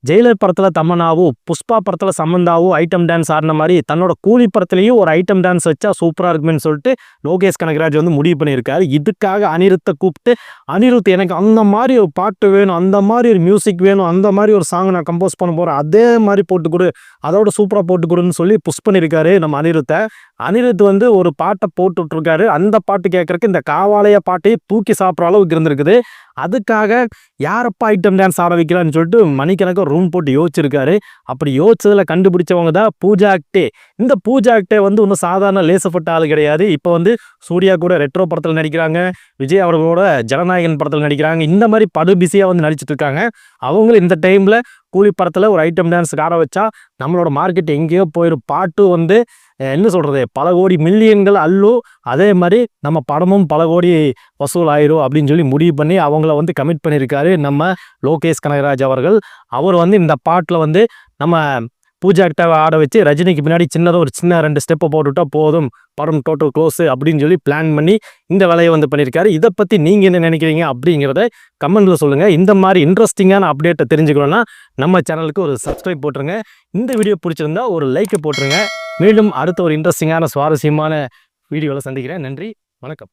Jailer படத்தில் தமன்னாவும் புஷ்பா படத்தில் சமந்தாவும் item dance ஆடின மாதிரி தன்னோட கூலி படத்துலையும் ஒரு ஐட்டம் டான்ஸ் வச்சா சூப்பராக இருக்குன்னு சொல்லிட்டு லோகேஷ் கனகராஜ் வந்து முடிவு பண்ணியிருக்காரு. இதுக்காக அனிருத்தை கூப்பிட்டு அனிருத் எனக்கு அந்த மாதிரி ஒரு பாட்டு வேணும், அந்த மாதிரி ஒரு மியூசிக் வேணும், அந்த மாதிரி ஒரு சாங் நான் கம்போஸ் பண்ண போகிறேன், அதே மாதிரி போட்டு கொடு, அதோட சூப்பராக போட்டு கொடுன்னு சொல்லி புஷ் பண்ணியிருக்காரு நம்ம அனிருத்தை. அனிருத் வந்து ஒரு பாட்டை போட்டுட்ருக்காரு. அந்த பாட்டு கேட்குறக்கு இந்த காவாலய பாட்டையே தூக்கி சாப்பிட்ற அளவுக்கு இருந்திருக்குது. அதுக்காக யாரப்பா ஐட்டம் டான்ஸ் ஆட வைக்கிறான்னு சொல்லிட்டு மணிக்கணக்காக ரூம் போட்டு யோசிச்சிருக்காரு. அப்படி யோசிச்சதில் கண்டுபிடிச்சவங்க தான் பூஜா ஆக்டே. இந்த பூஜா ஆக்டே வந்து இன்னும் சாதாரண லேசப்பட்ட ஆள் கிடையாது. இப்போ வந்து சூர்யா கூட ரெட்ரோ படத்தில் நடிக்கிறாங்க, விஜய் அவர்களோட ஜனநாயகன் படத்தில் நடிக்கிறாங்க. இந்த மாதிரி படு பிஸியாக வந்து நடிச்சிட்டு இருக்காங்க. அவங்களும் இந்த டைமில் கூலி படத்தில் ஒரு ஐட்டம் டான்ஸ் ஆட வச்சா நம்மளோட மார்க்கெட் எங்கேயோ போயிடும். பாட்டு வந்து என்ன சொல்கிறது, பல கோடி மில்லியன்கள் அள்ளும். அதே மாதிரி நம்ம படமும் பல கோடி வசூல் ஆயிரும் அப்படின்னு சொல்லி முடிவு பண்ணி அவங்கள வந்து கமிட் பண்ணியிருக்காரு நம்ம லோகேஷ் கனகராஜ் அவர்கள். அவர் வந்து இந்த பாட்டில் வந்து நம்ம பூஜா ஆக்டாவை ஆட வச்சு ரஜினிக்கு பின்னாடி சின்னதாக ஒரு சின்ன 2 ஸ்டெப்பை போட்டுவிட்டா போதும், படம் டோட்டல் க்ளோஸு அப்படின்னு சொல்லி பிளான் பண்ணி இந்த வேலையை வந்து பண்ணியிருக்காரு. இதை பற்றி நீங்கள் என்ன நினைக்கிறீங்க அப்படிங்கிறத கமெண்ட்டில் சொல்லுங்கள். இந்த மாதிரி இன்ட்ரெஸ்டிங்கான அப்டேட்டை தெரிஞ்சுக்கணுன்னா நம்ம சேனலுக்கு ஒரு சப்ஸ்கிரைப் போட்டுருங்க. இந்த வீடியோ பிடிச்சிருந்தா ஒரு லைக்கை போட்டுருங்க. மீண்டும் அடுத்த ஒரு இன்ட்ரெஸ்டிங்கான சுவாரஸ்யமான வீடியோவில் சந்திக்கிறேன். நன்றி, வணக்கம்.